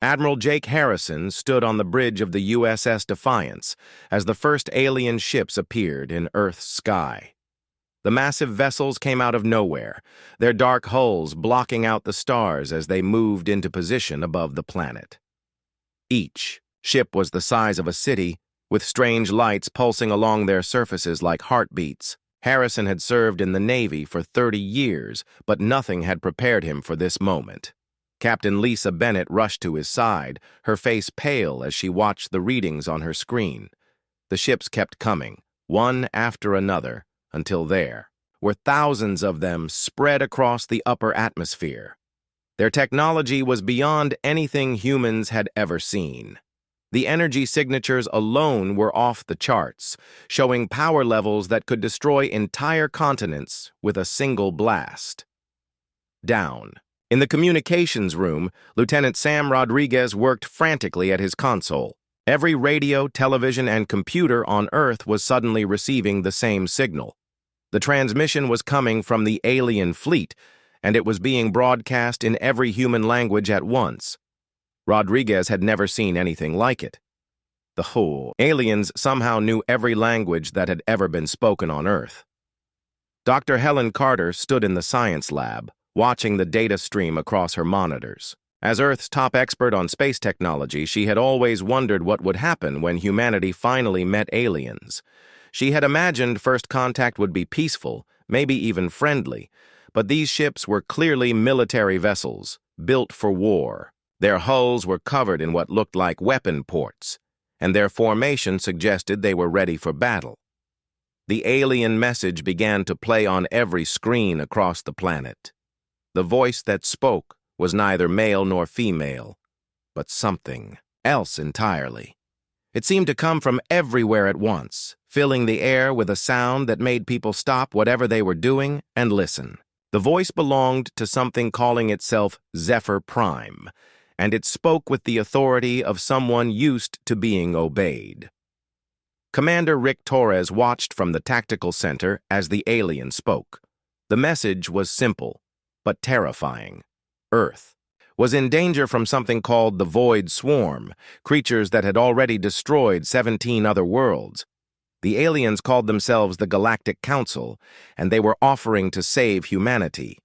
Admiral Jake Harrison stood on the bridge of the USS Defiance as the first alien ships appeared in Earth's sky. The massive vessels came out of nowhere, their dark hulls blocking out the stars as they moved into position above the planet. Each ship was the size of a city, with strange lights pulsing along their surfaces like heartbeats. Harrison had served in the Navy for 30 years, but nothing had prepared him for this moment. Captain Lisa Bennett rushed to his side, her face pale as she watched the readings on her screen. The ships kept coming, one after another, until there were thousands of them spread across the upper atmosphere. Their technology was beyond anything humans had ever seen. The energy signatures alone were off the charts, showing power levels that could destroy entire continents with a single blast. Down. In the communications room, Lieutenant Sam Rodriguez worked frantically at his console. Every radio, television, and computer on Earth was suddenly receiving the same signal. The transmission was coming from the alien fleet, and it was being broadcast in every human language at once. Rodriguez had never seen anything like it. The whole aliens somehow knew every language that had ever been spoken on Earth. Dr. Helen Carter stood in the science lab, watching the data stream across her monitors. As Earth's top expert on space technology, she had always wondered what would happen when humanity finally met aliens. She had imagined first contact would be peaceful, maybe even friendly, but these ships were clearly military vessels, built for war. Their hulls were covered in what looked like weapon ports, and their formation suggested they were ready for battle. The alien message began to play on every screen across the planet. The voice that spoke was neither male nor female, but something else entirely. It seemed to come from everywhere at once, filling the air with a sound that made people stop whatever they were doing and listen. The voice belonged to something calling itself Zephyr Prime, and it spoke with the authority of someone used to being obeyed. Commander Rick Torres watched from the tactical center as the alien spoke. The message was simple, but terrifying. Earth was in danger from something called the Void Swarm, creatures that had already destroyed 17 other worlds. The aliens called themselves the Galactic Council, and they were offering to save humanity.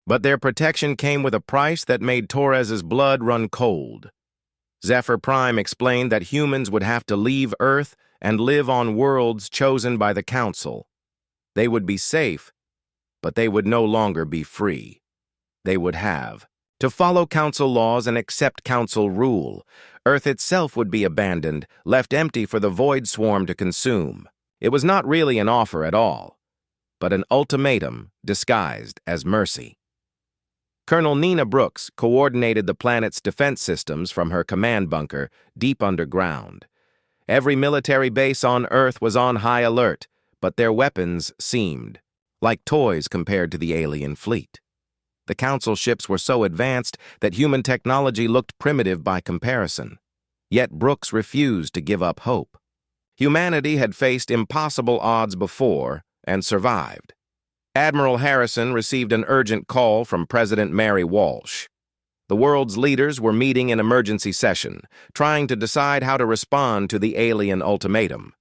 But their protection came with a price that made Torres's blood run cold. Zephyr Prime explained that humans would have to leave Earth and live on worlds chosen by the Council. They would be safe, but they would no longer be free. They would have to follow Council laws and accept Council rule. Earth itself would be abandoned, left empty for the Void Swarm to consume. It was not really an offer at all, but an ultimatum disguised as mercy. Colonel Nina Brooks coordinated the planet's defense systems from her command bunker deep underground. Every military base on Earth was on high alert, but their weapons seemed like toys compared to the alien fleet. The Council ships were so advanced that human technology looked primitive by comparison. Yet Brooks refused to give up hope. Humanity had faced impossible odds before and survived. Admiral Harrison received an urgent call from President Mary Walsh. The world's leaders were meeting in emergency session, trying to decide how to respond to the alien ultimatum.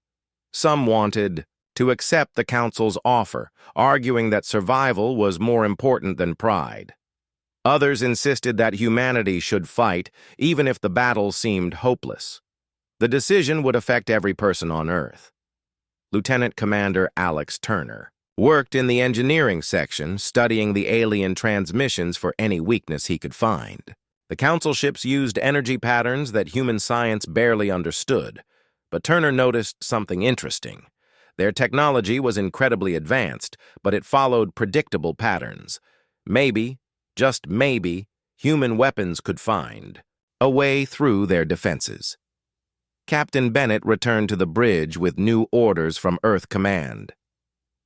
Some wanted to accept the Council's offer, arguing that survival was more important than pride. Others insisted that humanity should fight, even if the battle seemed hopeless. The decision would affect every person on Earth. Lieutenant Commander Alex Turner worked in the engineering section, studying the alien transmissions for any weakness he could find. The Council ships used energy patterns that human science barely understood, but Turner noticed something interesting. Their technology was incredibly advanced, but it followed predictable patterns. Maybe, just maybe, human weapons could find a way through their defenses. Captain Bennett returned to the bridge with new orders from Earth Command.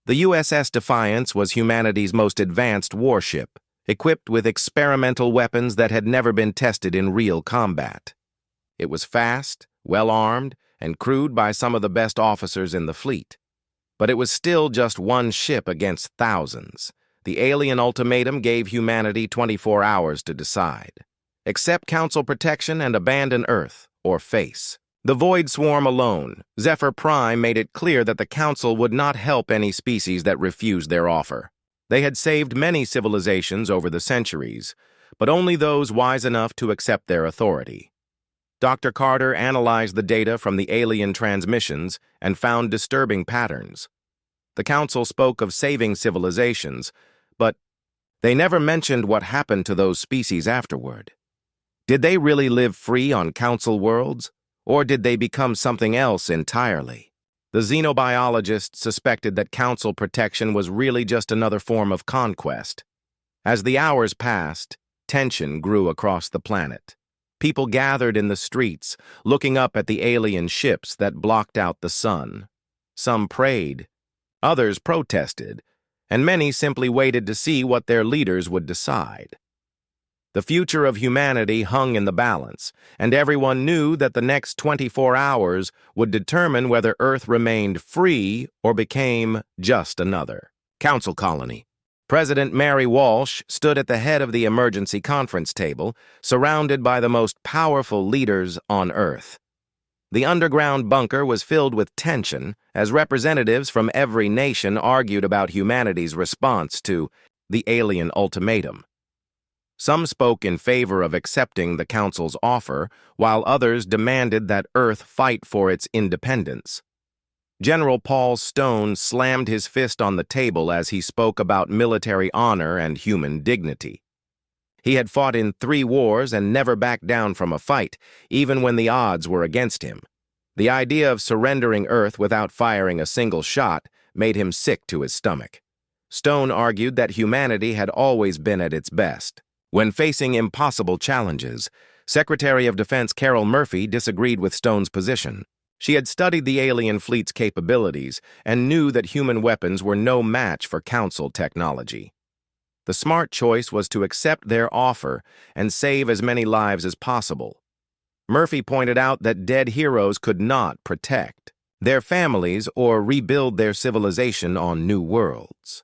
The USS Defiance was humanity's most advanced warship, equipped with experimental weapons that had never been tested in real combat. It was fast, well-armed, and crewed by some of the best officers in the fleet. But it was still just one ship against thousands. The alien ultimatum gave humanity 24 hours to decide. Accept Council protection and abandon Earth, or face. The Void Swarm alone, Zephyr Prime made it clear that the Council would not help any species that refused their offer. They had saved many civilizations over the centuries, but only those wise enough to accept their authority. Dr. Carter analyzed the data from the alien transmissions and found disturbing patterns. The Council spoke of saving civilizations, but they never mentioned what happened to those species afterward. Did they really live free on Council worlds, or did they become something else entirely? The xenobiologist suspected that Council protection was really just another form of conquest. As the hours passed, tension grew across the planet. People gathered in the streets, looking up at the alien ships that blocked out the sun. Some prayed, others protested, and many simply waited to see what their leaders would decide. The future of humanity hung in the balance, and everyone knew that the next 24 hours would determine whether Earth remained free or became just another Council colony. President Mary Walsh stood at the head of the emergency conference table, surrounded by the most powerful leaders on Earth. The underground bunker was filled with tension as representatives from every nation argued about humanity's response to the alien ultimatum. Some spoke in favor of accepting the Council's offer, while others demanded that Earth fight for its independence. General Paul Stone slammed his fist on the table as he spoke about military honor and human dignity. He had fought in 3 wars and never backed down from a fight, even when the odds were against him. The idea of surrendering Earth without firing a single shot made him sick to his stomach. Stone argued that humanity had always been at its best. When facing impossible challenges, Secretary of Defense Carol Murphy disagreed with Stone's position. She had studied the alien fleet's capabilities and knew that human weapons were no match for Council technology. The smart choice was to accept their offer and save as many lives as possible. Murphy pointed out that dead heroes could not protect their families or rebuild their civilization on new worlds.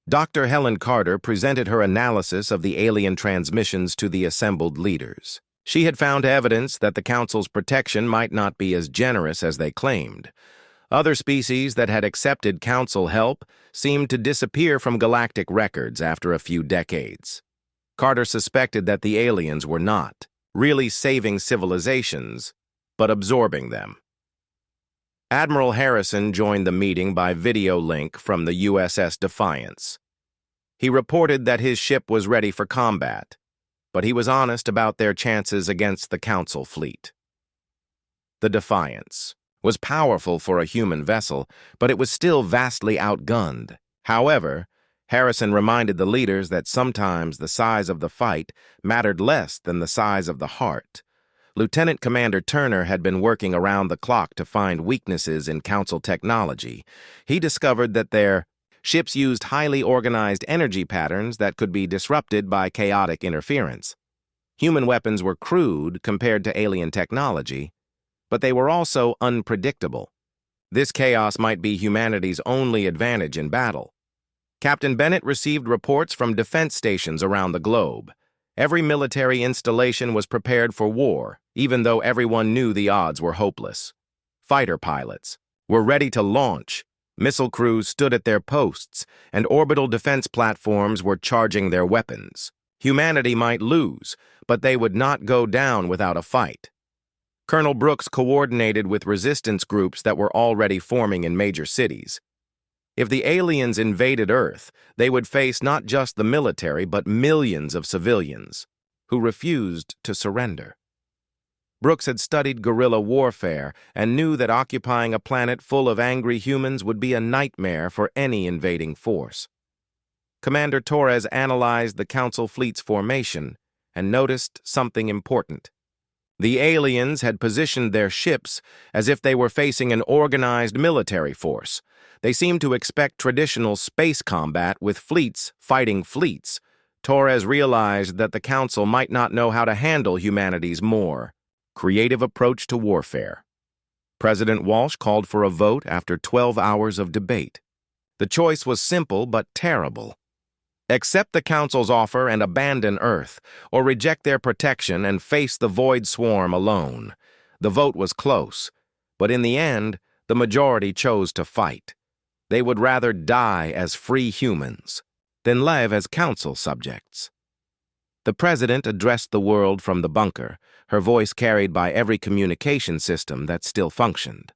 Dr. Helen Carter presented her analysis of the alien transmissions to the assembled leaders. She had found evidence that the Council's protection might not be as generous as they claimed. Other species that had accepted Council help seemed to disappear from galactic records after a few decades. Carter suspected that the aliens were not really saving civilizations, but absorbing them. Admiral Harrison joined the meeting by video link from the USS Defiance. He reported that his ship was ready for combat, but he was honest about their chances against the Council fleet. The Defiance was powerful for a human vessel, but it was still vastly outgunned. However, Harrison reminded the leaders that sometimes the size of the fight mattered less than the size of the heart. Lieutenant Commander Turner had been working around the clock to find weaknesses in Council technology. He discovered that their ships used highly organized energy patterns that could be disrupted by chaotic interference. Human weapons were crude compared to alien technology, but they were also unpredictable. This chaos might be humanity's only advantage in battle. Captain Bennett received reports from defense stations around the globe. Every military installation was prepared for war, even though everyone knew the odds were hopeless. Fighter pilots were ready to launch. Missile crews stood at their posts, and orbital defense platforms were charging their weapons. Humanity might lose, but they would not go down without a fight. Colonel Brooks coordinated with resistance groups that were already forming in major cities. If the aliens invaded Earth, they would face not just the military, but millions of civilians who refused to surrender. Brooks had studied guerrilla warfare and knew that occupying a planet full of angry humans would be a nightmare for any invading force. Commander Torres analyzed the Council fleet's formation and noticed something important. The aliens had positioned their ships as if they were facing an organized military force. They seemed to expect traditional space combat with fleets fighting fleets. Torres realized that the Council might not know how to handle humanity's more creative approach to warfare. President Walsh called for a vote after 12 hours of debate. The choice was simple but terrible. Accept the Council's offer and abandon Earth, or reject their protection and face the Void Swarm alone. The vote was close, but in the end, the majority chose to fight. They would rather die as free humans than live as Council subjects. The President addressed the world from the bunker, her voice carried by every communication system that still functioned.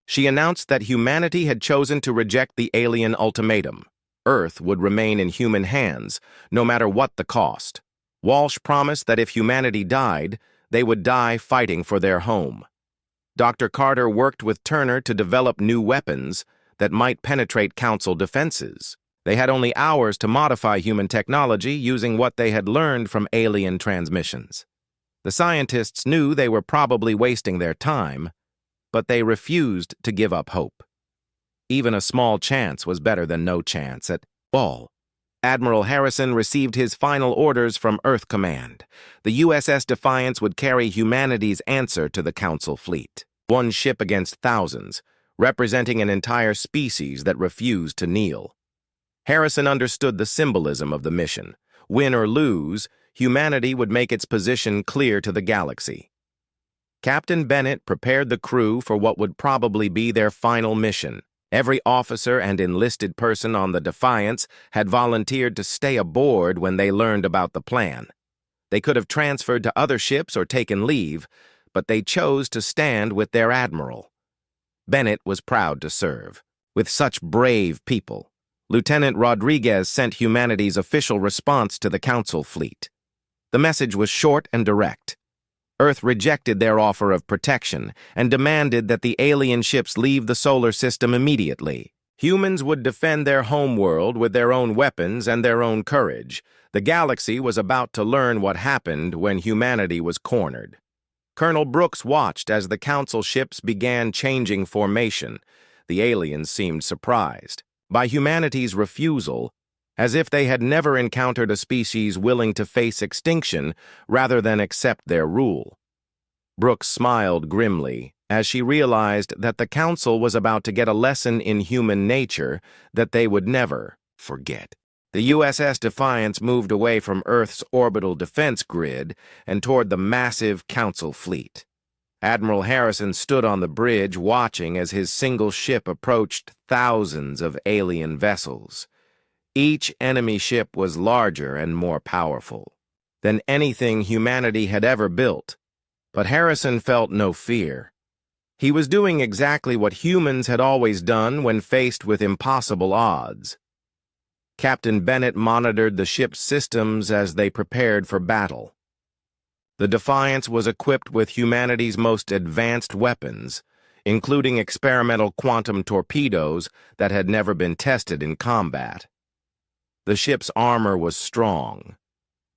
She announced that humanity had chosen to reject the alien ultimatum. Earth would remain in human hands, no matter what the cost. Walsh promised that if humanity died, they would die fighting for their home. Dr. Carter worked with Turner to develop new weapons that might penetrate Council defenses. They had only hours to modify human technology using what they had learned from alien transmissions. The scientists knew they were probably wasting their time, but they refused to give up hope. Even a small chance was better than no chance at all. Admiral Harrison received his final orders from Earth Command. The USS Defiance would carry humanity's answer to the Council fleet. One ship against thousands, representing an entire species that refused to kneel. Harrison understood the symbolism of the mission. Win or lose, humanity would make its position clear to the galaxy. Captain Bennett prepared the crew for what would probably be their final mission. Every officer and enlisted person on the Defiance had volunteered to stay aboard when they learned about the plan. They could have transferred to other ships or taken leave, but they chose to stand with their admiral. Bennett was proud to serve. With such brave people, Lieutenant Rodriguez sent humanity's official response to the Council fleet. The message was short and direct. Earth rejected their offer of protection and demanded that the alien ships leave the solar system immediately. Humans would defend their homeworld with their own weapons and their own courage. The galaxy was about to learn what happened when humanity was cornered. Colonel Brooks watched as the Council ships began changing formation. The aliens seemed surprised by humanity's refusal, as if they had never encountered a species willing to face extinction rather than accept their rule. Brooks smiled grimly as she realized that the Council was about to get a lesson in human nature that they would never forget. The USS Defiance moved away from Earth's orbital defense grid and toward the massive Council fleet. Admiral Harrison stood on the bridge watching as his single ship approached thousands of alien vessels. Each enemy ship was larger and more powerful than anything humanity had ever built, but Harrison felt no fear. He was doing exactly what humans had always done when faced with impossible odds. Captain Bennett monitored the ship's systems as they prepared for battle. The Defiance was equipped with humanity's most advanced weapons, including experimental quantum torpedoes that had never been tested in combat. The ship's armor was strong,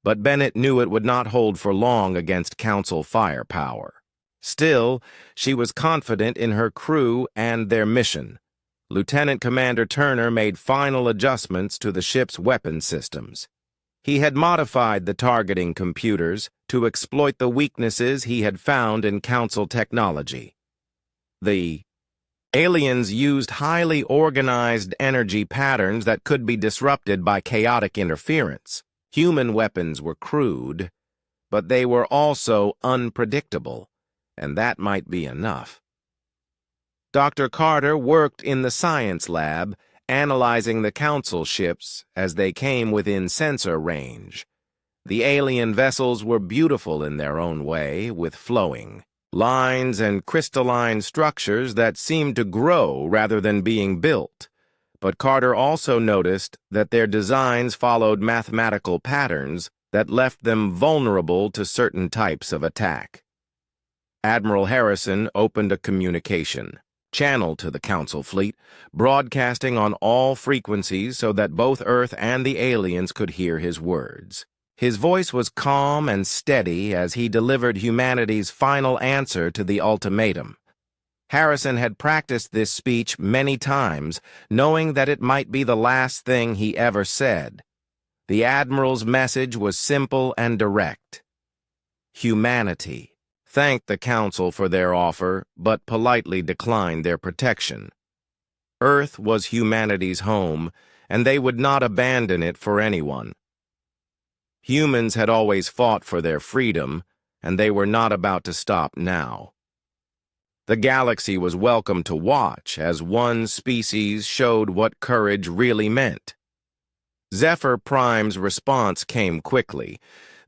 but Bennett knew it would not hold for long against Council firepower. Still, she was confident in her crew and their mission. Lieutenant Commander Turner made final adjustments to the ship's weapon systems. He had modified the targeting computers to exploit the weaknesses he had found in Council technology. The aliens used highly organized energy patterns that could be disrupted by chaotic interference. Human weapons were crude, but they were also unpredictable, and that might be enough. Dr. Carter worked in the science lab, analyzing the Council ships as they came within sensor range. The alien vessels were beautiful in their own way, with flowing lines and crystalline structures that seemed to grow rather than being built. But Carter also noticed that their designs followed mathematical patterns that left them vulnerable to certain types of attack. Admiral Harrison opened a communication channel to the Council fleet, broadcasting on all frequencies so that both Earth and the aliens could hear his words. His voice was calm and steady as he delivered humanity's final answer to the ultimatum. Harrison had practiced this speech many times, knowing that it might be the last thing he ever said. The Admiral's message was simple and direct. Humanity thanked the Council for their offer, but politely declined their protection. Earth was humanity's home, and they would not abandon it for anyone. Humans had always fought for their freedom, and they were not about to stop now. The galaxy was welcome to watch as one species showed what courage really meant. Zephyr Prime's response came quickly,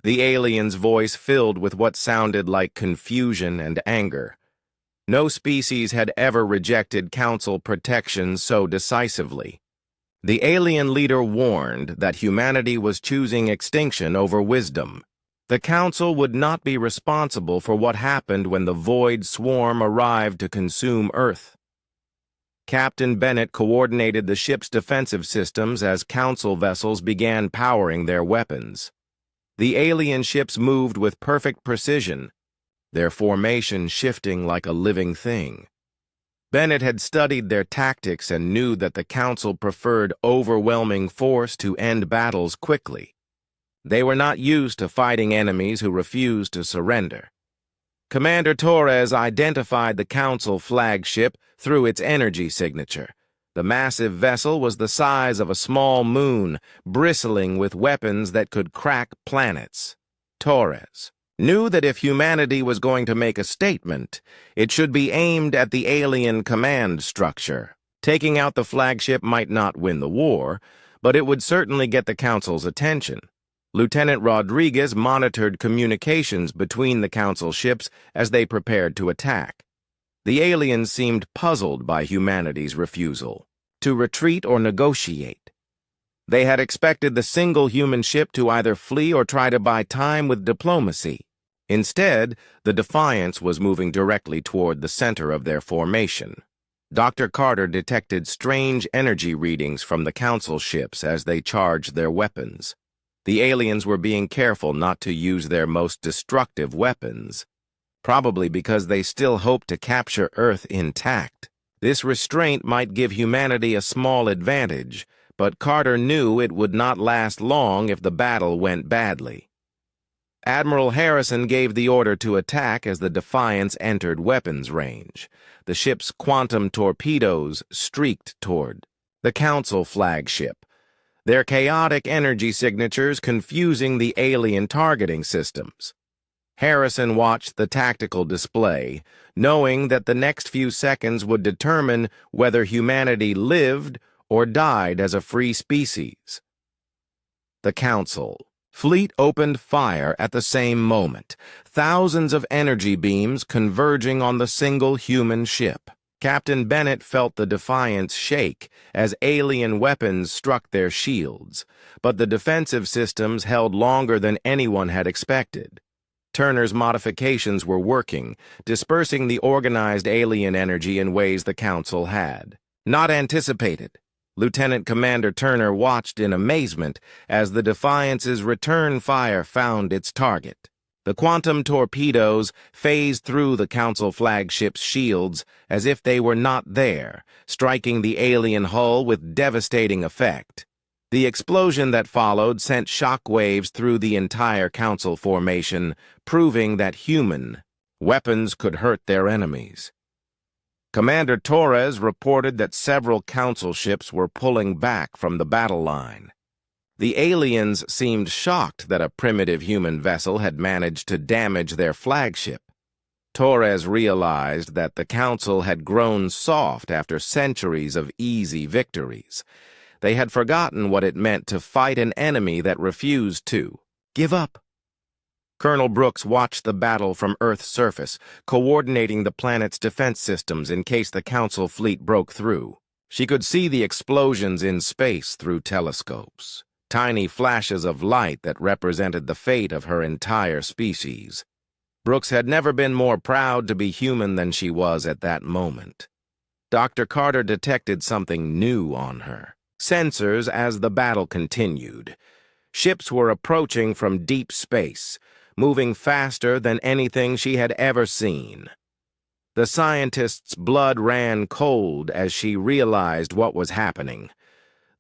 the alien's voice filled with what sounded like confusion and anger. No species had ever rejected Council protection so decisively. The alien leader warned that humanity was choosing extinction over wisdom. The Council would not be responsible for what happened when the Void Swarm arrived to consume Earth. Captain Bennett coordinated the ship's defensive systems as Council vessels began powering their weapons. The alien ships moved with perfect precision, their formation shifting like a living thing. Bennett had studied their tactics and knew that the Council preferred overwhelming force to end battles quickly. They were not used to fighting enemies who refused to surrender. Commander Torres identified the Council flagship through its energy signature. The massive vessel was the size of a small moon, bristling with weapons that could crack planets. Torres knew that if humanity was going to make a statement, it should be aimed at the alien command structure. Taking out the flagship might not win the war, but it would certainly get the Council's attention. Lieutenant Rodriguez monitored communications between the Council ships as they prepared to attack. The aliens seemed puzzled by humanity's refusal to retreat or negotiate. They had expected the single human ship to either flee or try to buy time with diplomacy. Instead, the Defiance was moving directly toward the center of their formation. Dr. Carter detected strange energy readings from the Council ships as they charged their weapons. The aliens were being careful not to use their most destructive weapons, probably because they still hoped to capture Earth intact. This restraint might give humanity a small advantage, but Carter knew it would not last long if the battle went badly. Admiral Harrison gave the order to attack as the Defiance entered weapons range. The ship's quantum torpedoes streaked toward the Council flagship, their chaotic energy signatures confusing the alien targeting systems. Harrison watched the tactical display, knowing that the next few seconds would determine whether humanity lived or died as a free species. The Council fleet opened fire at the same moment, thousands of energy beams converging on the single human ship. Captain Bennett felt the Defiance shake as alien weapons struck their shields, but the defensive systems held longer than anyone had expected. Turner's modifications were working, dispersing the organized alien energy in ways the Council had not anticipated. Lieutenant Commander Turner watched in amazement as the Defiance's return fire found its target. The quantum torpedoes phased through the Council flagship's shields as if they were not there, striking the alien hull with devastating effect. The explosion that followed sent shock waves through the entire Council formation, proving that human weapons could hurt their enemies. Commander Torres reported that several Council ships were pulling back from the battle line. The aliens seemed shocked that a primitive human vessel had managed to damage their flagship. Torres realized that the Council had grown soft after centuries of easy victories. They had forgotten what it meant to fight an enemy that refused to give up. Colonel Brooks watched the battle from Earth's surface, coordinating the planet's defense systems in case the Council fleet broke through. She could see the explosions in space through telescopes, tiny flashes of light that represented the fate of her entire species. Brooks had never been more proud to be human than she was at that moment. Dr. Carter detected something new on her. Sensors as the battle continued. Ships were approaching from deep space, moving faster than anything she had ever seen. The scientist's blood ran cold as she realized what was happening.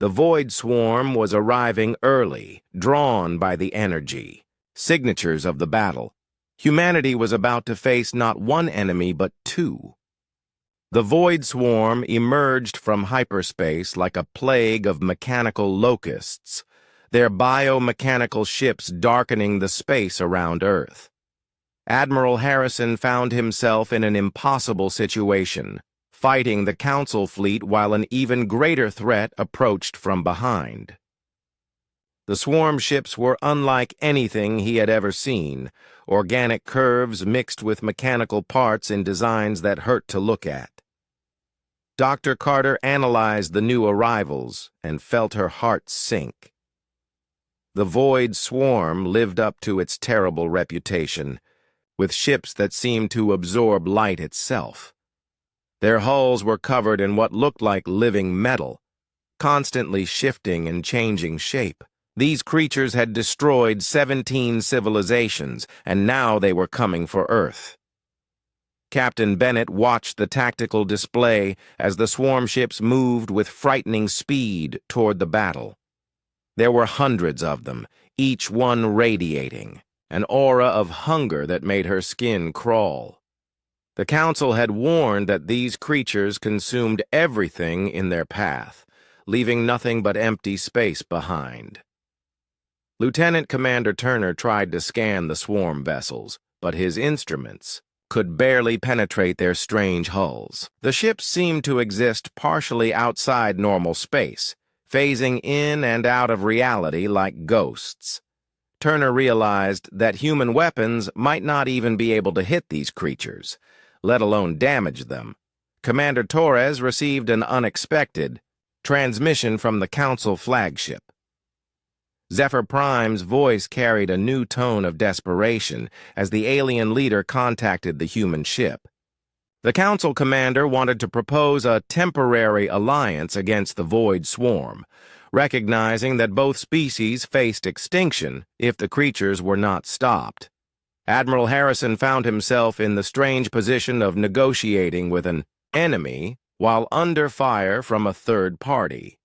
The Void Swarm was arriving early, drawn by the energy signatures of the battle. Humanity was about to face not one enemy but two. The void swarm emerged from hyperspace like a plague of mechanical locusts, their biomechanical ships darkening the space around Earth. Admiral Harrison found himself in an impossible situation, fighting the Council fleet while an even greater threat approached from behind. The swarm ships were unlike anything he had ever seen, organic curves mixed with mechanical parts in designs that hurt to look at. Dr. Carter analyzed the new arrivals and felt her heart sink. The void swarm lived up to its terrible reputation, with ships that seemed to absorb light itself. Their hulls were covered in what looked like living metal, constantly shifting and changing shape. These creatures had destroyed 17 civilizations, and now they were coming for Earth. Captain Bennett watched the tactical display as the swarm ships moved with frightening speed toward the battle. There were hundreds of them, each one radiating, an aura of hunger that made her skin crawl. The Council had warned that these creatures consumed everything in their path, leaving nothing but empty space behind. Lieutenant Commander Turner tried to scan the swarm vessels, but his instruments could barely penetrate their strange hulls. The ships seemed to exist partially outside normal space, phasing in and out of reality like ghosts. Turner realized that human weapons might not even be able to hit these creatures, let alone damage them. Commander Torres received an unexpected transmission from the Council flagship. Zephyr Prime's voice carried a new tone of desperation as the alien leader contacted the human ship. The Council commander wanted to propose a temporary alliance against the Void Swarm, recognizing that both species faced extinction if the creatures were not stopped. Admiral Harrison found himself in the strange position of negotiating with an enemy while under fire from a third party.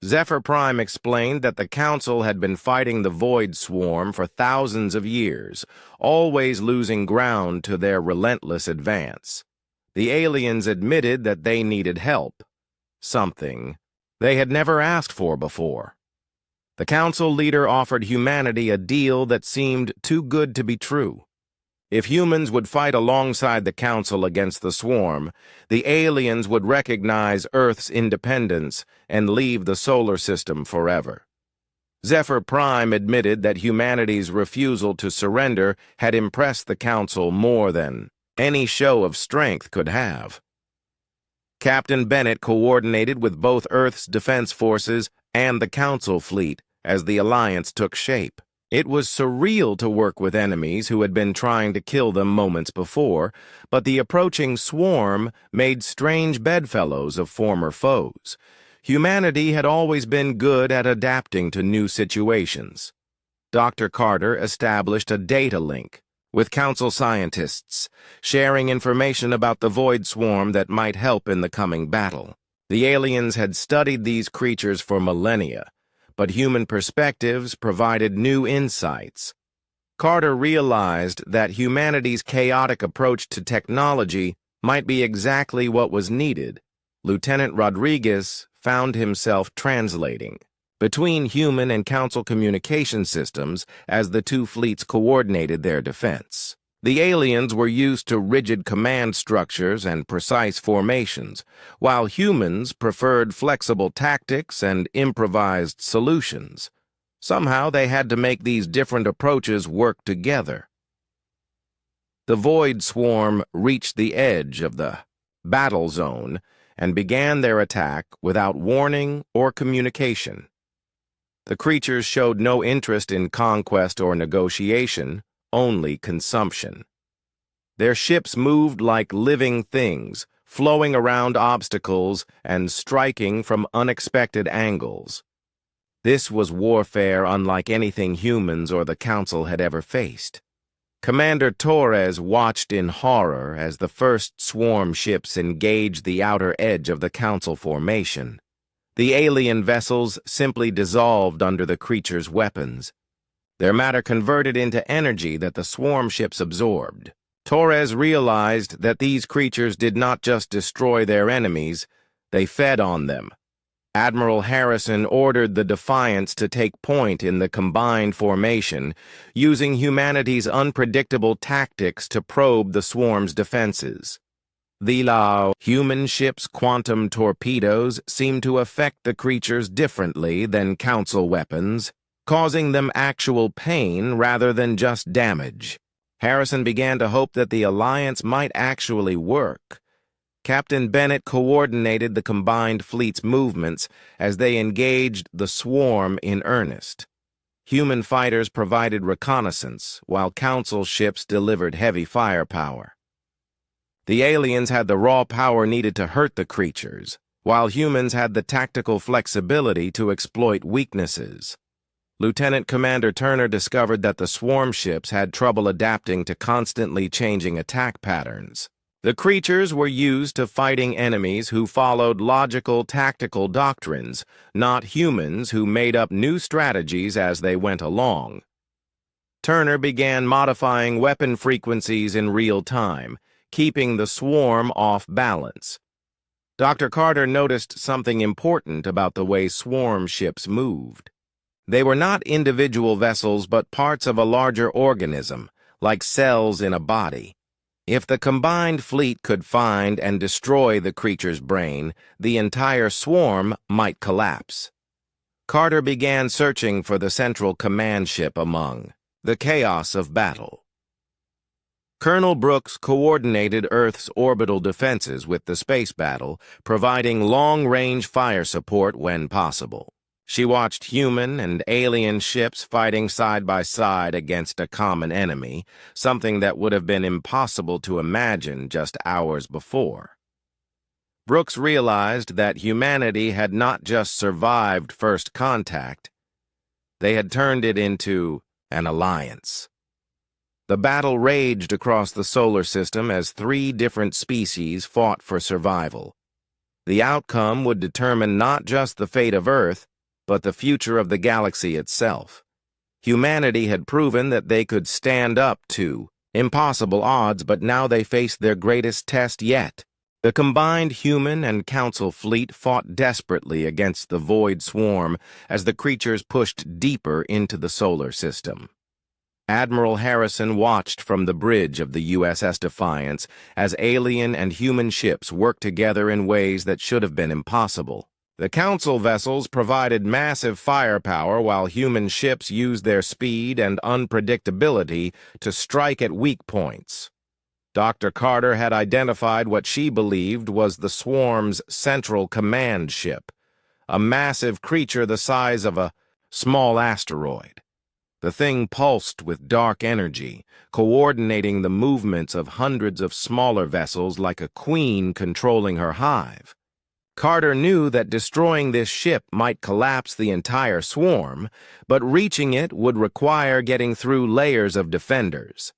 Zephyr Prime explained that the Council had been fighting the Void Swarm for thousands of years, always losing ground to their relentless advance. The aliens admitted that they needed help, something they had never asked for before. The Council leader offered humanity a deal that seemed too good to be true. If humans would fight alongside the Council against the Swarm, the aliens would recognize Earth's independence and leave the solar system forever. Zephyr Prime admitted that humanity's refusal to surrender had impressed the Council more than any show of strength could have. Captain Bennett coordinated with both Earth's defense forces and the Council fleet as the alliance took shape. It was surreal to work with enemies who had been trying to kill them moments before, but the approaching swarm made strange bedfellows of former foes. Humanity had always been good at adapting to new situations. Dr. Carter established a data link with Council scientists, sharing information about the Void Swarm that might help in the coming battle. The aliens had studied these creatures for millennia, but human perspectives provided new insights. Carter realized that humanity's chaotic approach to technology might be exactly what was needed. Lieutenant Rodriguez found himself translating between human and Council communication systems as the two fleets coordinated their defense. The aliens were used to rigid command structures and precise formations, while humans preferred flexible tactics and improvised solutions. Somehow they had to make these different approaches work together. The Void Swarm reached the edge of the battle zone and began their attack without warning or communication. The creatures showed no interest in conquest or negotiation, only consumption. Their ships moved like living things, flowing around obstacles and striking from unexpected angles. This was warfare unlike anything humans or the Council had ever faced. Commander Torres watched in horror as the first swarm ships engaged the outer edge of the Council formation. The alien vessels simply dissolved under the creatures' weapons. Their matter converted into energy that the swarm ships absorbed. Torres realized that these creatures did not just destroy their enemies, they fed on them. Admiral Harrison ordered the Defiance to take point in the combined formation, using humanity's unpredictable tactics to probe the swarm's defenses. The human ship's quantum torpedoes seemed to affect the creatures differently than Council weapons, causing them actual pain rather than just damage. Harrison began to hope that the alliance might actually work. Captain Bennett coordinated the combined fleet's movements as they engaged the swarm in earnest. Human fighters provided reconnaissance, while Council ships delivered heavy firepower. The aliens had the raw power needed to hurt the creatures, while humans had the tactical flexibility to exploit weaknesses. Lieutenant Commander Turner discovered that the swarm ships had trouble adapting to constantly changing attack patterns. The creatures were used to fighting enemies who followed logical tactical doctrines, not humans who made up new strategies as they went along. Turner began modifying weapon frequencies in real time, keeping the swarm off balance. Dr. Carter noticed something important about the way swarm ships moved. They were not individual vessels but parts of a larger organism, like cells in a body. If the combined fleet could find and destroy the creature's brain, the entire swarm might collapse. Carter began searching for the central command ship among the chaos of battle. Colonel Brooks coordinated Earth's orbital defenses with the space battle, providing long-range fire support when possible. She watched human and alien ships fighting side by side against a common enemy, something that would have been impossible to imagine just hours before. Brooks realized that humanity had not just survived first contact, they had turned it into an alliance. The battle raged across the solar system as 3 different species fought for survival. The outcome would determine not just the fate of Earth, but the future of the galaxy itself. Humanity had proven that they could stand up to impossible odds, but now they faced their greatest test yet. The combined human and Council fleet fought desperately against the Void Swarm as the creatures pushed deeper into the solar system. Admiral Harrison watched from the bridge of the USS Defiance as alien and human ships worked together in ways that should have been impossible. The Council vessels provided massive firepower while human ships used their speed and unpredictability to strike at weak points. Dr. Carter had identified what she believed was the swarm's central command ship, a massive creature the size of a small asteroid. The thing pulsed with dark energy, coordinating the movements of hundreds of smaller vessels like a queen controlling her hive. Carter knew that destroying this ship might collapse the entire swarm, but reaching it would require getting through layers of defenders.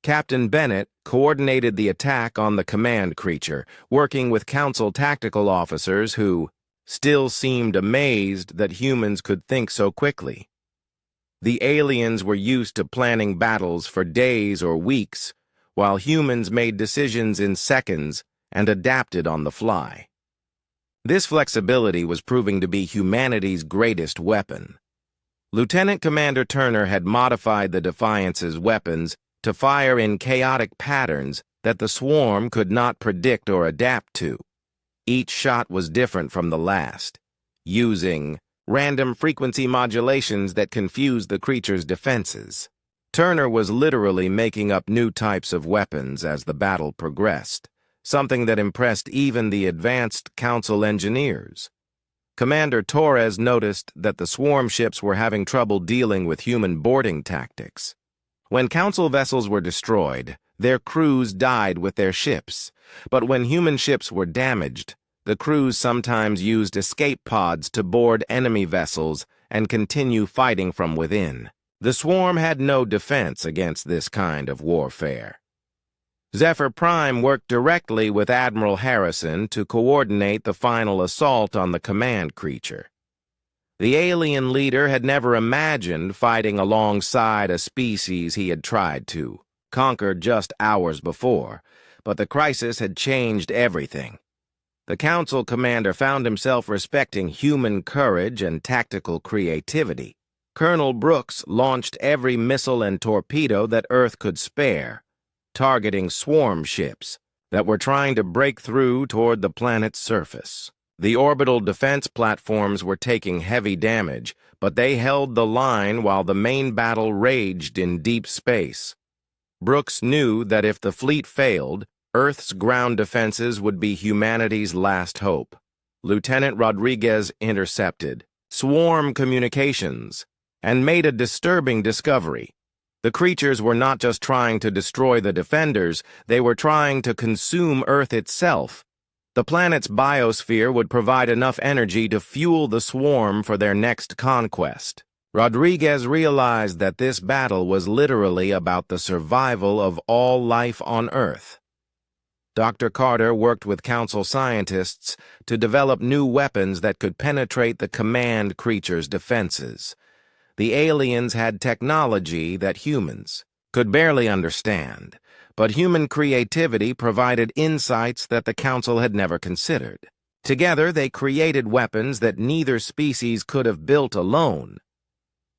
Captain Bennett coordinated the attack on the command creature, working with Council tactical officers who still seemed amazed that humans could think so quickly. The aliens were used to planning battles for days or weeks, while humans made decisions in seconds and adapted on the fly. This flexibility was proving to be humanity's greatest weapon. Lieutenant Commander Turner had modified the Defiance's weapons to fire in chaotic patterns that the swarm could not predict or adapt to. Each shot was different from the last, using random frequency modulations that confused the creature's defenses. Turner was literally making up new types of weapons as the battle progressed, something that impressed even the advanced Council engineers. Commander Torres noticed that the swarm ships were having trouble dealing with human boarding tactics. When Council vessels were destroyed, their crews died with their ships, but when human ships were damaged, the crews sometimes used escape pods to board enemy vessels and continue fighting from within. The swarm had no defense against this kind of warfare. Zephyr Prime worked directly with Admiral Harrison to coordinate the final assault on the command creature. The alien leader had never imagined fighting alongside a species he had tried to conquered just hours before, but the crisis had changed everything. The Council commander found himself respecting human courage and tactical creativity. Colonel Brooks launched every missile and torpedo that Earth could spare, targeting swarm ships that were trying to break through toward the planet's surface. The orbital defense platforms were taking heavy damage, but they held the line while the main battle raged in deep space. Brooks knew that if the fleet failed, Earth's ground defenses would be humanity's last hope. Lieutenant Rodriguez intercepted swarm communications and made a disturbing discovery. The creatures were not just trying to destroy the defenders, they were trying to consume Earth itself. The planet's biosphere would provide enough energy to fuel the swarm for their next conquest. Rodriguez realized that this battle was literally about the survival of all life on Earth. Dr. Carter worked with Council scientists to develop new weapons that could penetrate the command creature's defenses. The aliens had technology that humans could barely understand, but human creativity provided insights that the Council had never considered. Together, they created weapons that neither species could have built alone.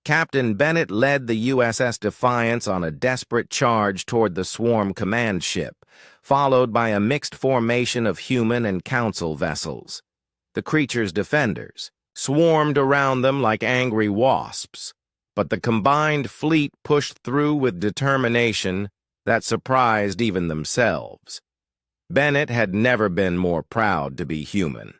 Captain Bennett led the USS Defiance on a desperate charge toward the swarm command ship, followed by a mixed formation of human and Council vessels. The creature's defenders swarmed around them like angry wasps, but the combined fleet pushed through with determination that surprised even themselves. Bennett had never been more proud to be human.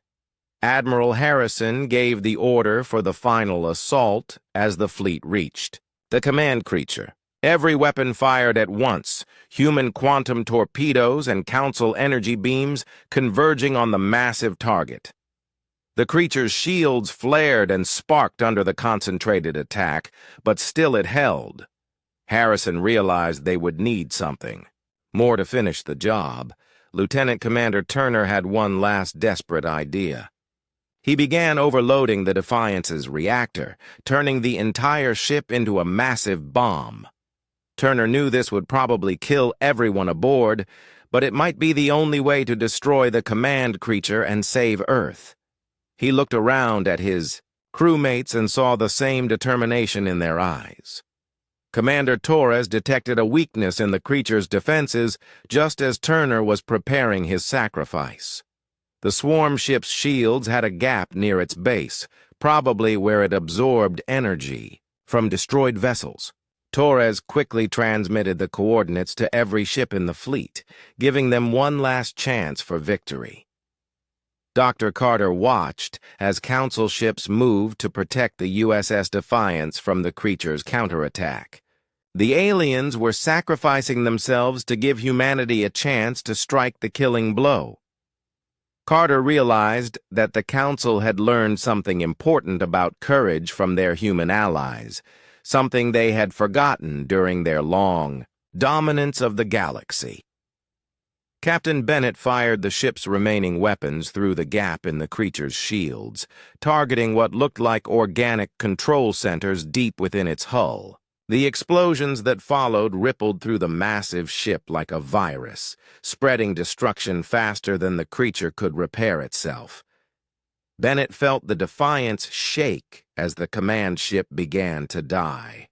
Admiral Harrison gave the order for the final assault as the fleet reached the command creature. Every weapon fired at once, human quantum torpedoes and Council energy beams converging on the massive target. The creature's shields flared and sparked under the concentrated attack, but still it held. Harrison realized they would need something more to finish the job. Lieutenant Commander Turner had one last desperate idea. He began overloading the Defiance's reactor, turning the entire ship into a massive bomb. Turner knew this would probably kill everyone aboard, but it might be the only way to destroy the command creature and save Earth. He looked around at his crewmates and saw the same determination in their eyes. Commander Torres detected a weakness in the creature's defenses just as Turner was preparing his sacrifice. The swarm ship's shields had a gap near its base, probably where it absorbed energy from destroyed vessels. Torres quickly transmitted the coordinates to every ship in the fleet, giving them one last chance for victory. Dr. Carter watched as Council ships moved to protect the USS Defiance from the creature's counterattack. The aliens were sacrificing themselves to give humanity a chance to strike the killing blow. Carter realized that the Council had learned something important about courage from their human allies, something they had forgotten during their long dominance of the galaxy. Captain Bennett fired the ship's remaining weapons through the gap in the creature's shields, targeting what looked like organic control centers deep within its hull. The explosions that followed rippled through the massive ship like a virus, spreading destruction faster than the creature could repair itself. Bennett felt the Defiance shake as the command ship began to die.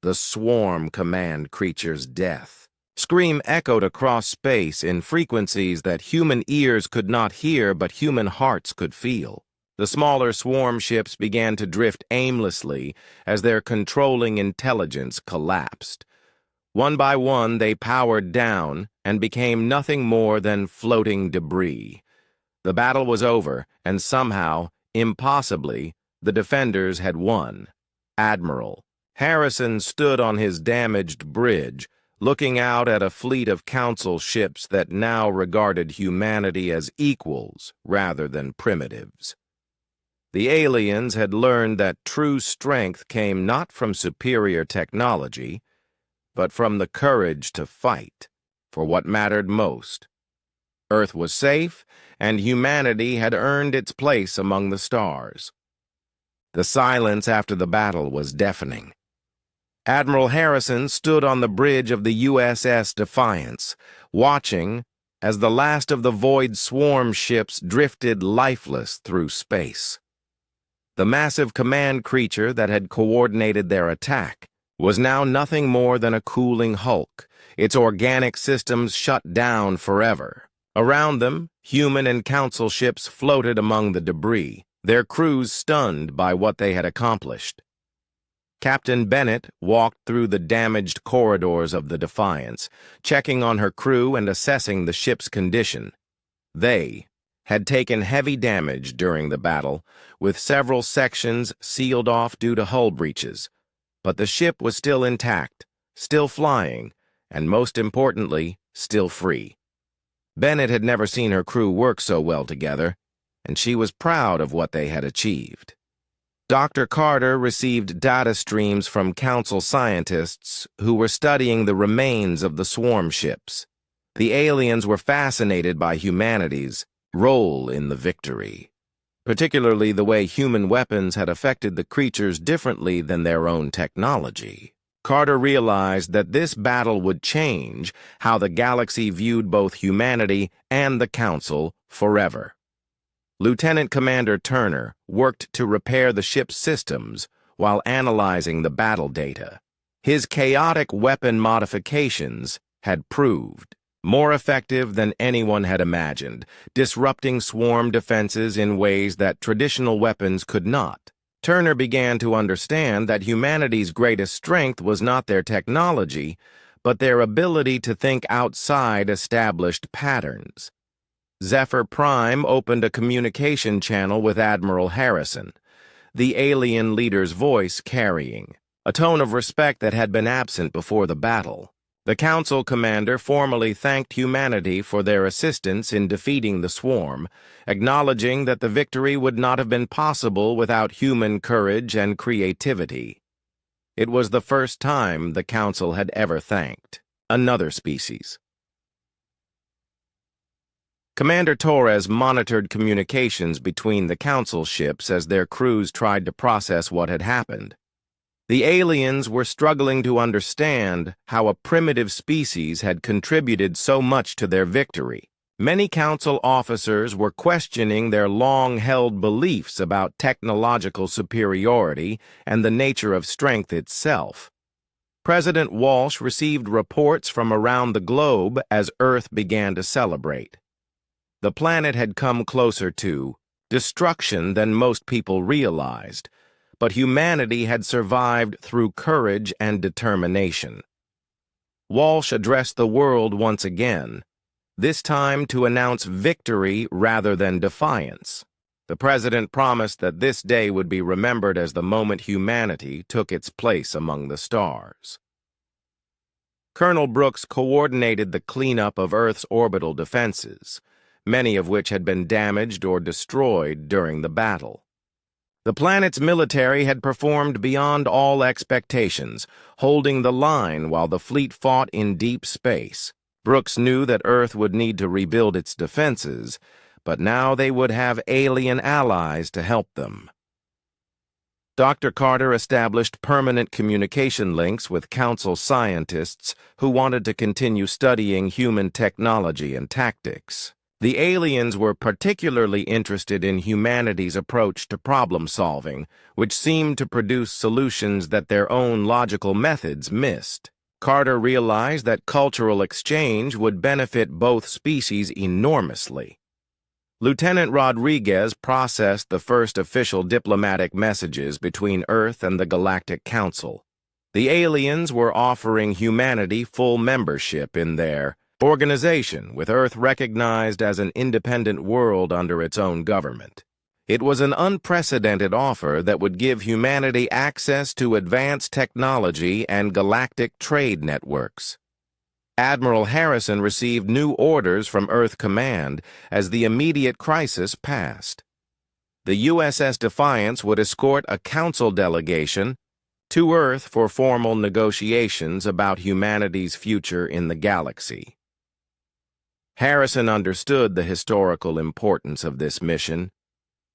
The swarm command creature's death scream echoed across space in frequencies that human ears could not hear but human hearts could feel. The smaller swarm ships began to drift aimlessly as their controlling intelligence collapsed. One by one, they powered down and became nothing more than floating debris. The battle was over, and somehow, impossibly, the defenders had won. Admiral Harrison stood on his damaged bridge, looking out at a fleet of Council ships that now regarded humanity as equals rather than primitives. The aliens had learned that true strength came not from superior technology, but from the courage to fight for what mattered most. Earth was safe, and humanity had earned its place among the stars. The silence after the battle was deafening. Admiral Harrison stood on the bridge of the USS Defiance, watching as the last of the Void swarm ships drifted lifeless through space. The massive command creature that had coordinated their attack was now nothing more than a cooling hulk, its organic systems shut down forever. Around them, human and council ships floated among the debris, their crews stunned by what they had accomplished. Captain Bennett walked through the damaged corridors of the Defiance, checking on her crew and assessing the ship's condition. They had taken heavy damage during the battle, with several sections sealed off due to hull breaches. But the ship was still intact, still flying, and most importantly, still free. Bennett had never seen her crew work so well together, and she was proud of what they had achieved. Dr. Carter received data streams from Council scientists who were studying the remains of the swarm ships. The aliens were fascinated by humanity's role in the victory, particularly the way human weapons had affected the creatures differently than their own technology. Carter realized that this battle would change how the galaxy viewed both humanity and the Council forever. Lieutenant Commander Turner worked to repair the ship's systems while analyzing the battle data. His chaotic weapon modifications had proved more effective than anyone had imagined, disrupting swarm defenses in ways that traditional weapons could not. Turner began to understand that humanity's greatest strength was not their technology, but their ability to think outside established patterns. Zephyr Prime opened a communication channel with Admiral Harrison, the alien leader's voice carrying a tone of respect that had been absent before the battle. The Council commander formally thanked humanity for their assistance in defeating the swarm, acknowledging that the victory would not have been possible without human courage and creativity. It was the first time the Council had ever thanked another species. Commander Torres monitored communications between the Council ships as their crews tried to process what had happened. The aliens were struggling to understand how a primitive species had contributed so much to their victory. Many Council officers were questioning their long-held beliefs about technological superiority and the nature of strength itself. President Walsh received reports from around the globe as Earth began to celebrate. The planet had come closer to destruction than most people realized, but humanity had survived through courage and determination. Walsh addressed the world once again, this time to announce victory rather than defiance. The president promised that this day would be remembered as the moment humanity took its place among the stars. Colonel Brooks coordinated the cleanup of Earth's orbital defenses, many of which had been damaged or destroyed during the battle. The planet's military had performed beyond all expectations, holding the line while the fleet fought in deep space. Brooks knew that Earth would need to rebuild its defenses, but now they would have alien allies to help them. Dr. Carter established permanent communication links with Council scientists who wanted to continue studying human technology and tactics. The aliens were particularly interested in humanity's approach to problem-solving, which seemed to produce solutions that their own logical methods missed. Carter realized that cultural exchange would benefit both species enormously. Lieutenant Rodriguez processed the first official diplomatic messages between Earth and the Galactic Council. The aliens were offering humanity full membership in their organization, with Earth recognized as an independent world under its own government. It was an unprecedented offer that would give humanity access to advanced technology and galactic trade networks. Admiral Harrison received new orders from Earth Command as the immediate crisis passed. The USS Defiance would escort a Council delegation to Earth for formal negotiations about humanity's future in the galaxy. Harrison understood the historical importance of this mission,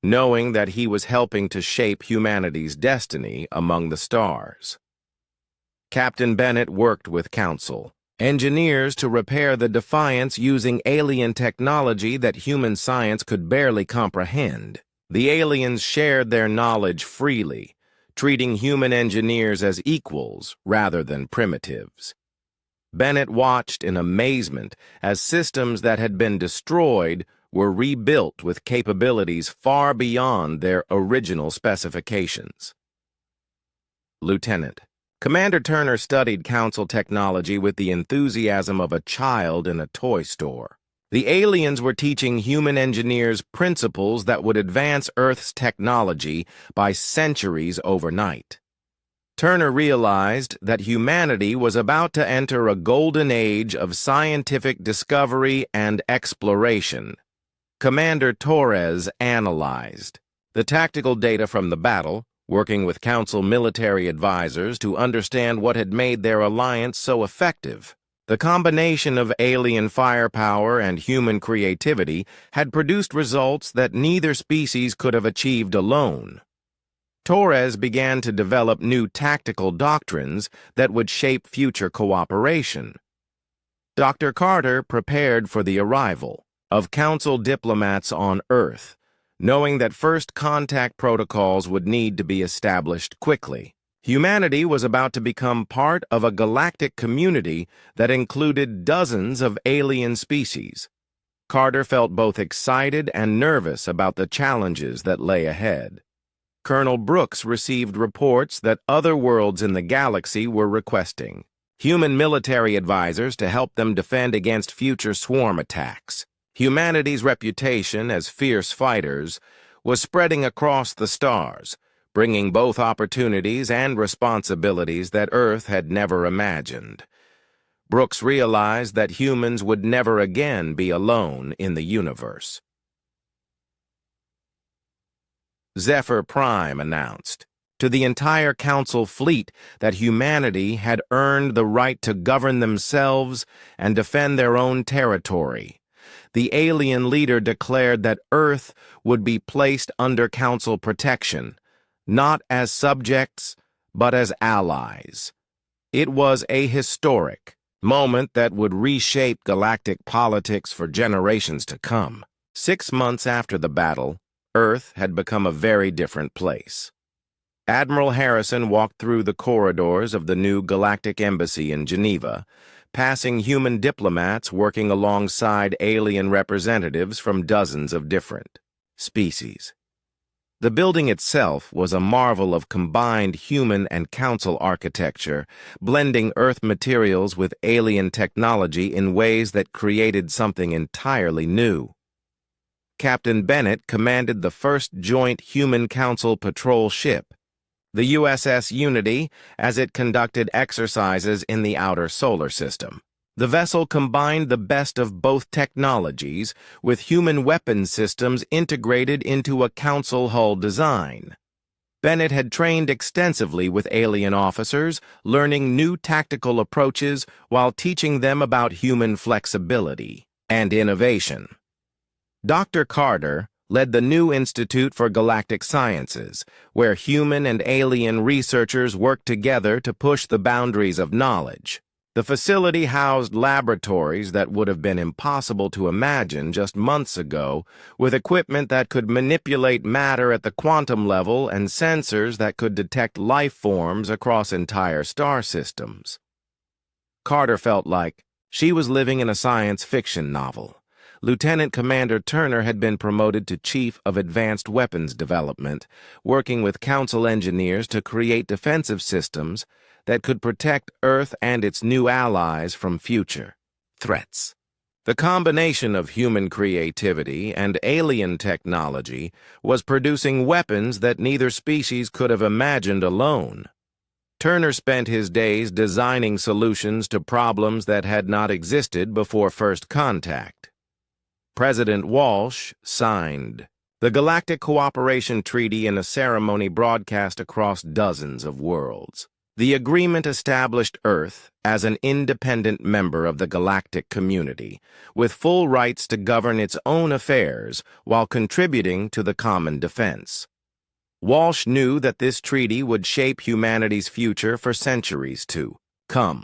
knowing that he was helping to shape humanity's destiny among the stars. Captain Bennett worked with Council engineers to repair the Defiance using alien technology that human science could barely comprehend. The aliens shared their knowledge freely, treating human engineers as equals rather than primitives. Bennett watched in amazement as systems that had been destroyed were rebuilt with capabilities far beyond their original specifications. Lieutenant. Commander Turner studied Council technology with the enthusiasm of a child in a toy store. The aliens were teaching human engineers principles that would advance Earth's technology by centuries overnight. Turner realized that humanity was about to enter a golden age of scientific discovery and exploration. Commander Torres analyzed the tactical data from the battle, working with Council military advisors to understand what had made their alliance so effective. The combination of alien firepower and human creativity had produced results that neither species could have achieved alone. Torres began to develop new tactical doctrines that would shape future cooperation. Dr. Carter prepared for the arrival of Council diplomats on Earth, knowing that first contact protocols would need to be established quickly. Humanity was about to become part of a galactic community that included dozens of alien species. Carter felt both excited and nervous about the challenges that lay ahead. Colonel Brooks received reports that other worlds in the galaxy were requesting human military advisors to help them defend against future swarm attacks. Humanity's reputation as fierce fighters was spreading across the stars, bringing both opportunities and responsibilities that Earth had never imagined. Brooks realized that humans would never again be alone in the universe. Zephyr Prime announced to the entire Council fleet that humanity had earned the right to govern themselves and defend their own territory. The alien leader declared that Earth would be placed under Council protection, not as subjects, but as allies. It was a historic moment that would reshape galactic politics for generations to come. 6 months after the battle, Earth had become a very different place. Admiral Harrison walked through the corridors of the new Galactic Embassy in Geneva, passing human diplomats working alongside alien representatives from dozens of different species. The building itself was a marvel of combined human and Council architecture, blending Earth materials with alien technology in ways that created something entirely new. Captain Bennett commanded the first joint Human Council patrol ship, the USS Unity, as it conducted exercises in the outer solar system. The vessel combined the best of both technologies, with human weapons systems integrated into a Council hull design. Bennett had trained extensively with alien officers, learning new tactical approaches while teaching them about human flexibility and innovation. Dr. Carter led the new Institute for Galactic Sciences, where human and alien researchers worked together to push the boundaries of knowledge. The facility housed laboratories that would have been impossible to imagine just months ago, with equipment that could manipulate matter at the quantum level and sensors that could detect life forms across entire star systems. Carter felt like she was living in a science fiction novel. Lieutenant Commander Turner had been promoted to Chief of Advanced Weapons Development, working with Council engineers to create defensive systems that could protect Earth and its new allies from future threats. The combination of human creativity and alien technology was producing weapons that neither species could have imagined alone. Turner spent his days designing solutions to problems that had not existed before first contact. President Walsh signed the Galactic Cooperation Treaty in a ceremony broadcast across dozens of worlds. The agreement established Earth as an independent member of the galactic community, with full rights to govern its own affairs while contributing to the common defense. Walsh knew that this treaty would shape humanity's future for centuries to come.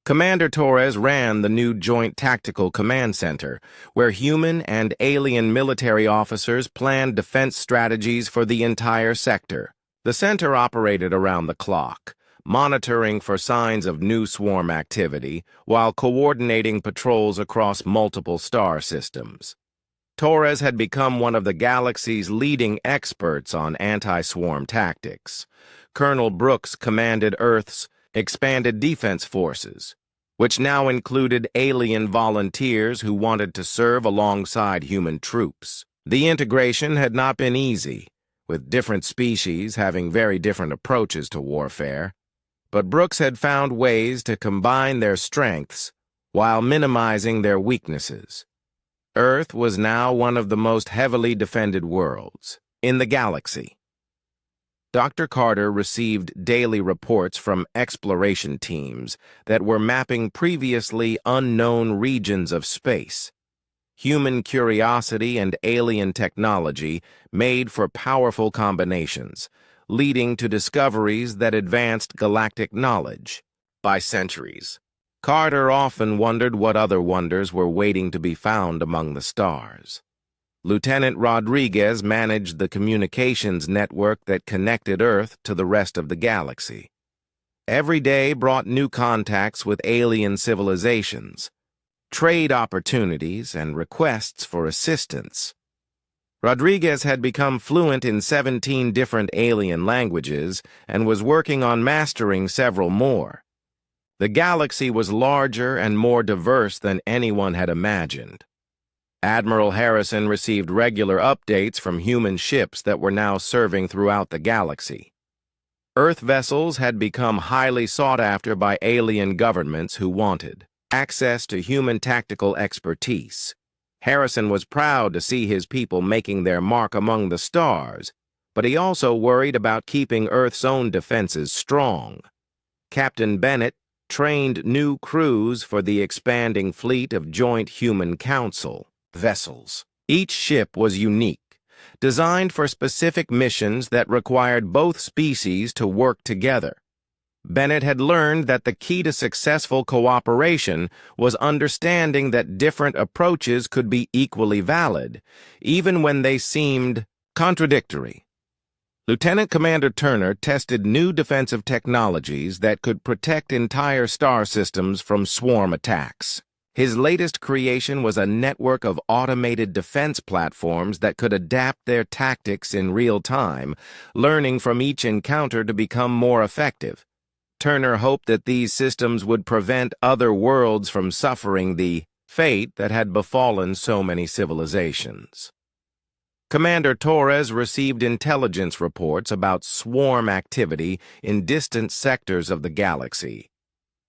Commander Torres ran the new Joint Tactical Command Center, where human and alien military officers planned defense strategies for the entire sector. The center operated around the clock, monitoring for signs of new swarm activity while coordinating patrols across multiple star systems. Torres had become one of the galaxy's leading experts on anti-swarm tactics. Colonel Brooks commanded Earth's expanded defense forces, which now included alien volunteers who wanted to serve alongside human troops. The integration had not been easy, with different species having very different approaches to warfare, but Brooks had found ways to combine their strengths while minimizing their weaknesses. Earth was now one of the most heavily defended worlds in the galaxy. Dr. Carter received daily reports from exploration teams that were mapping previously unknown regions of space. Human curiosity and alien technology made for powerful combinations, leading to discoveries that advanced galactic knowledge by centuries. Carter often wondered what other wonders were waiting to be found among the stars. Lieutenant Rodriguez managed the communications network that connected Earth to the rest of the galaxy. Every day brought new contacts with alien civilizations, trade opportunities, and requests for assistance. Rodriguez had become fluent in 17 different alien languages and was working on mastering several more. The galaxy was larger and more diverse than anyone had imagined. Admiral Harrison received regular updates from human ships that were now serving throughout the galaxy. Earth vessels had become highly sought after by alien governments who wanted access to human tactical expertise. Harrison was proud to see his people making their mark among the stars, but he also worried about keeping Earth's own defenses strong. Captain Bennett trained new crews for the expanding fleet of Joint Human Council vessels. Each ship was unique, designed for specific missions that required both species to work together. Bennett had learned that the key to successful cooperation was understanding that different approaches could be equally valid, even when they seemed contradictory. Lieutenant Commander Turner tested new defensive technologies that could protect entire star systems from swarm attacks. His latest creation was a network of automated defense platforms that could adapt their tactics in real time, learning from each encounter to become more effective. Turner hoped that these systems would prevent other worlds from suffering the fate that had befallen so many civilizations. Commander Torres received intelligence reports about swarm activity in distant sectors of the galaxy.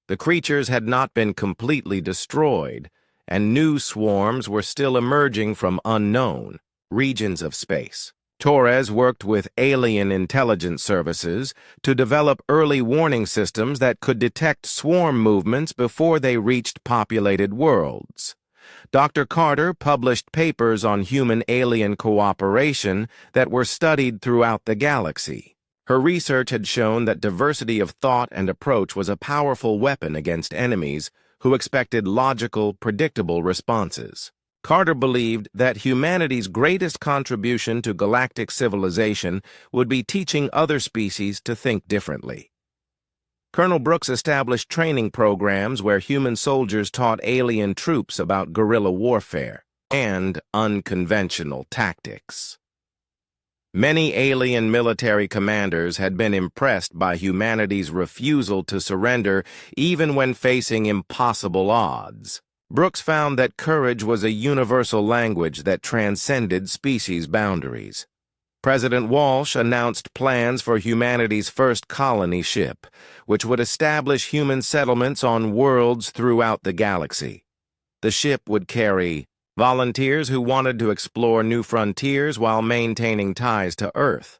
The creatures had not been completely destroyed, and new swarms were still emerging from unknown regions of space. Torres worked with alien intelligence services to develop early warning systems that could detect swarm movements before they reached populated worlds. Dr. Carter published papers on human-alien cooperation that were studied throughout the galaxy. Her research had shown that diversity of thought and approach was a powerful weapon against enemies who expected logical, predictable responses. Carter believed that humanity's greatest contribution to galactic civilization would be teaching other species to think differently. Colonel Brooks established training programs where human soldiers taught alien troops about guerrilla warfare and unconventional tactics. Many alien military commanders had been impressed by humanity's refusal to surrender even when facing impossible odds. Brooks found that courage was a universal language that transcended species boundaries. President Walsh announced plans for humanity's first colony ship, which would establish human settlements on worlds throughout the galaxy. The ship would carry volunteers who wanted to explore new frontiers while maintaining ties to Earth.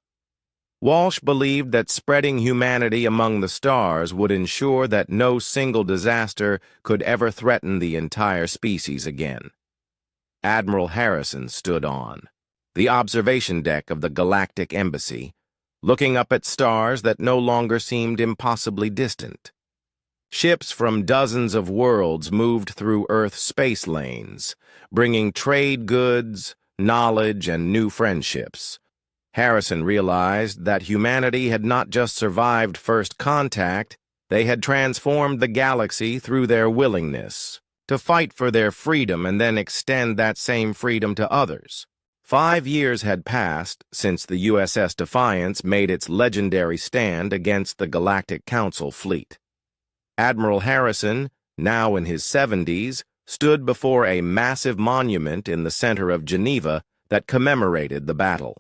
Walsh believed that spreading humanity among the stars would ensure that no single disaster could ever threaten the entire species again. Admiral Harrison stood on. the observation deck of the Galactic Embassy, looking up at stars that no longer seemed impossibly distant. Ships from dozens of worlds moved through Earth's space lanes, bringing trade goods, knowledge, and new friendships. Harrison realized that humanity had not just survived first contact, they had transformed the galaxy through their willingness to fight for their freedom and then extend that same freedom to others. 5 years had passed since the USS Defiance made its legendary stand against the Galactic Council fleet. Admiral Harrison, now in his 70s, stood before a massive monument in the center of Geneva that commemorated the battle.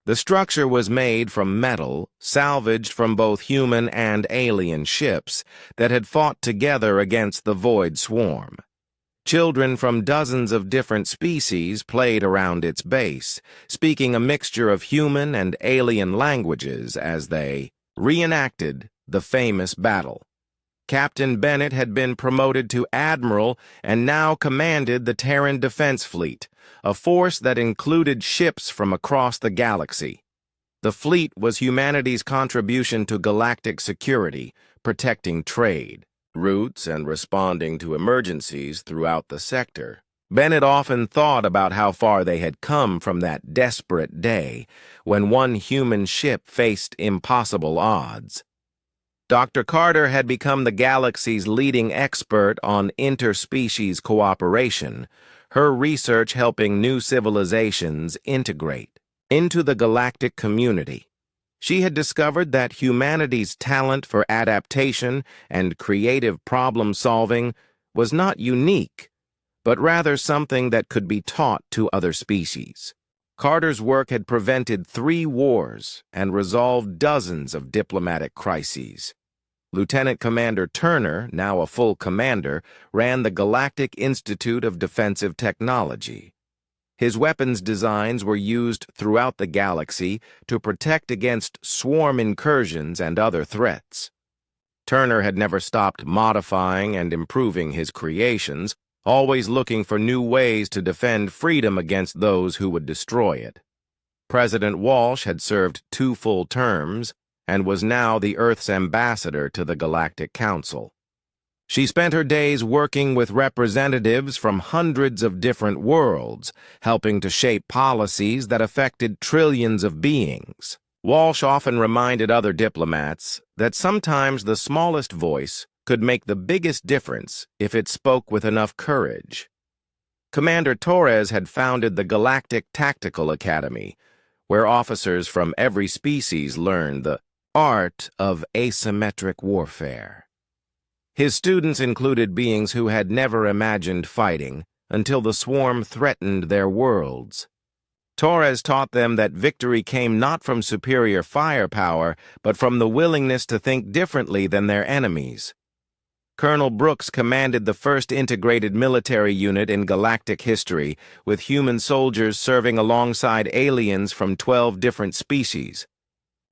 The structure was made from metal, salvaged from both human and alien ships that had fought together against the Void Swarm. Children from dozens of different species played around its base, speaking a mixture of human and alien languages as they reenacted the famous battle. Captain Bennett had been promoted to admiral and now commanded the Terran Defense Fleet, a force that included ships from across the galaxy. The fleet was humanity's contribution to galactic security, protecting trade routes and responding to emergencies throughout the sector. Bennett often thought about how far they had come from that desperate day when one human ship faced impossible odds. Dr. Carter had become the galaxy's leading expert on interspecies cooperation, her research helping new civilizations integrate into the galactic community. She had discovered that humanity's talent for adaptation and creative problem-solving was not unique, but rather something that could be taught to other species. Carter's work had prevented 3 wars and resolved dozens of diplomatic crises. Lieutenant Commander Turner, now a full commander, ran the Galactic Institute of Defensive Technology. His weapons designs were used throughout the galaxy to protect against swarm incursions and other threats. Turner had never stopped modifying and improving his creations, always looking for new ways to defend freedom against those who would destroy it. President Walsh had served 2 full terms and was now the Earth's ambassador to the Galactic Council. She spent her days working with representatives from hundreds of different worlds, helping to shape policies that affected trillions of beings. Walsh often reminded other diplomats that sometimes the smallest voice could make the biggest difference if it spoke with enough courage. Commander Torres had founded the Galactic Tactical Academy, where officers from every species learned the art of asymmetric warfare. His students included beings who had never imagined fighting until the swarm threatened their worlds. Torres taught them that victory came not from superior firepower, but from the willingness to think differently than their enemies. Colonel Brooks commanded the first integrated military unit in galactic history, with human soldiers serving alongside aliens from 12 different species.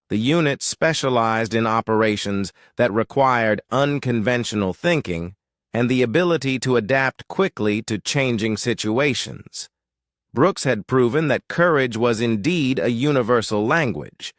The unit specialized in operations that required unconventional thinking and the ability to adapt quickly to changing situations. Brooks had proven that courage was indeed a universal language.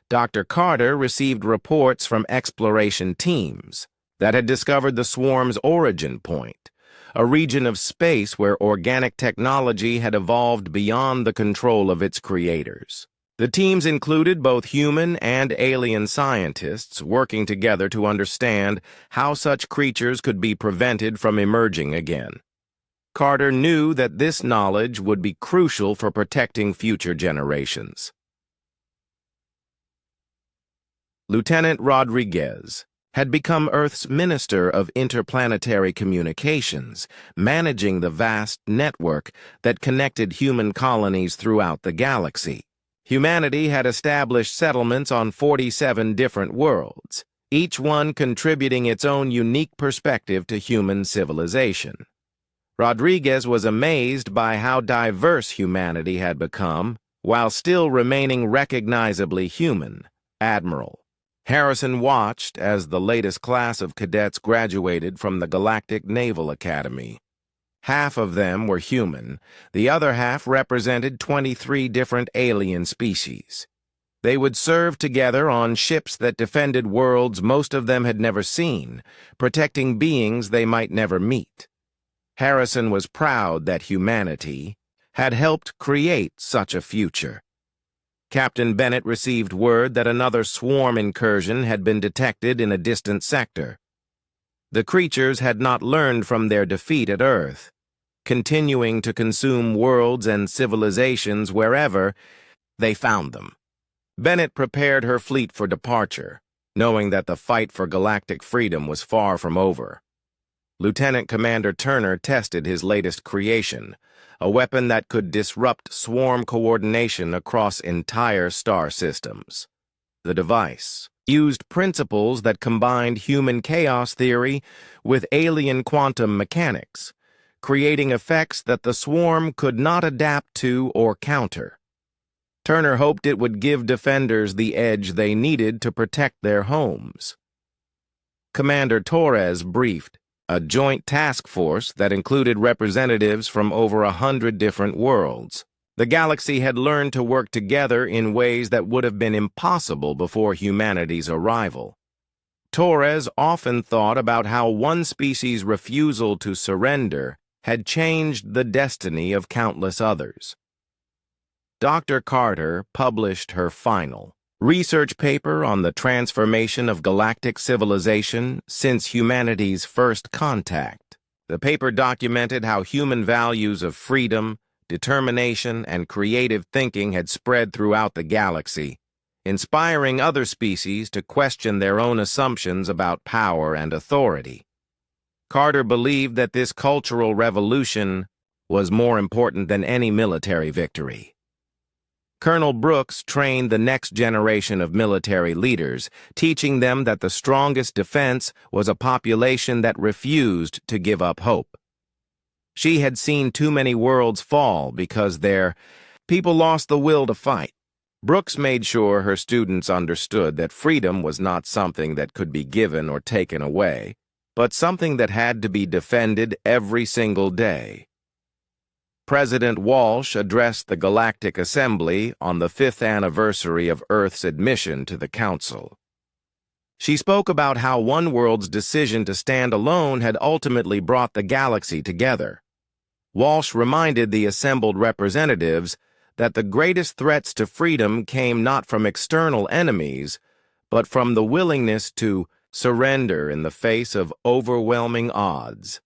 Dr. Carter received reports from exploration teams that had discovered the swarm's origin point, a region of space where organic technology had evolved beyond the control of its creators. The teams included both human and alien scientists working together to understand how such creatures could be prevented from emerging again. Carter knew that this knowledge would be crucial for protecting future generations. Lieutenant Rodriguez had become Earth's Minister of Interplanetary Communications, managing the vast network that connected human colonies throughout the galaxy. Humanity had established settlements on 47 different worlds, each one contributing its own unique perspective to human civilization. Rodriguez was amazed by how diverse humanity had become, while still remaining recognizably human. Admiral Harrison watched as the latest class of cadets graduated from the Galactic Naval Academy. Half of them were human. The other half represented 23 different alien species. They would serve together on ships that defended worlds most of them had never seen, protecting beings they might never meet. Harrison was proud that humanity had helped create such a future. Captain Bennett received word that another swarm incursion had been detected in a distant sector. The creatures had not learned from their defeat at Earth, continuing to consume worlds and civilizations wherever they found them. Bennett prepared her fleet for departure, knowing that the fight for galactic freedom was far from over. Lieutenant Commander Turner tested his latest creation, a weapon that could disrupt swarm coordination across entire star systems. The device used principles that combined human chaos theory with alien quantum mechanics, creating effects that the swarm could not adapt to or counter. Turner hoped it would give defenders the edge they needed to protect their homes. Commander Torres briefed a joint task force that included representatives from over 100 different worlds. The galaxy had learned to work together in ways that would have been impossible before humanity's arrival. Torres often thought about how one species' refusal to surrender had changed the destiny of countless others. Dr. Carter published her final research paper on the transformation of galactic civilization since humanity's first contact. The paper documented how human values of freedom, determination, and creative thinking had spread throughout the galaxy, inspiring other species to question their own assumptions about power and authority. Carter believed that this cultural revolution was more important than any military victory. Colonel Brooks trained the next generation of military leaders, teaching them that the strongest defense was a population that refused to give up hope. She had seen too many worlds fall because their people lost the will to fight. Brooks made sure her students understood that freedom was not something that could be given or taken away, but something that had to be defended every single day. President Walsh addressed the Galactic Assembly on the 5th anniversary of Earth's admission to the Council. She spoke about how one world's decision to stand alone had ultimately brought the galaxy together. Walsh reminded the assembled representatives that the greatest threats to freedom came not from external enemies, but from the willingness to surrender in the face of overwhelming odds.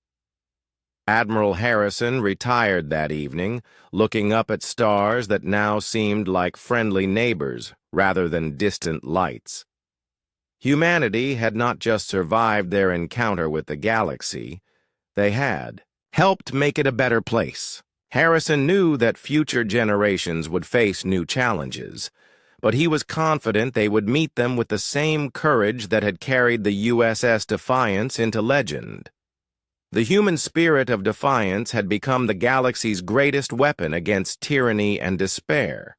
Admiral Harrison retired that evening, looking up at stars that now seemed like friendly neighbors rather than distant lights. Humanity had not just survived their encounter with the galaxy, they had helped make it a better place. Harrison knew that future generations would face new challenges, but he was confident they would meet them with the same courage that had carried the USS Defiance into legend. The human spirit of defiance had become the galaxy's greatest weapon against tyranny and despair.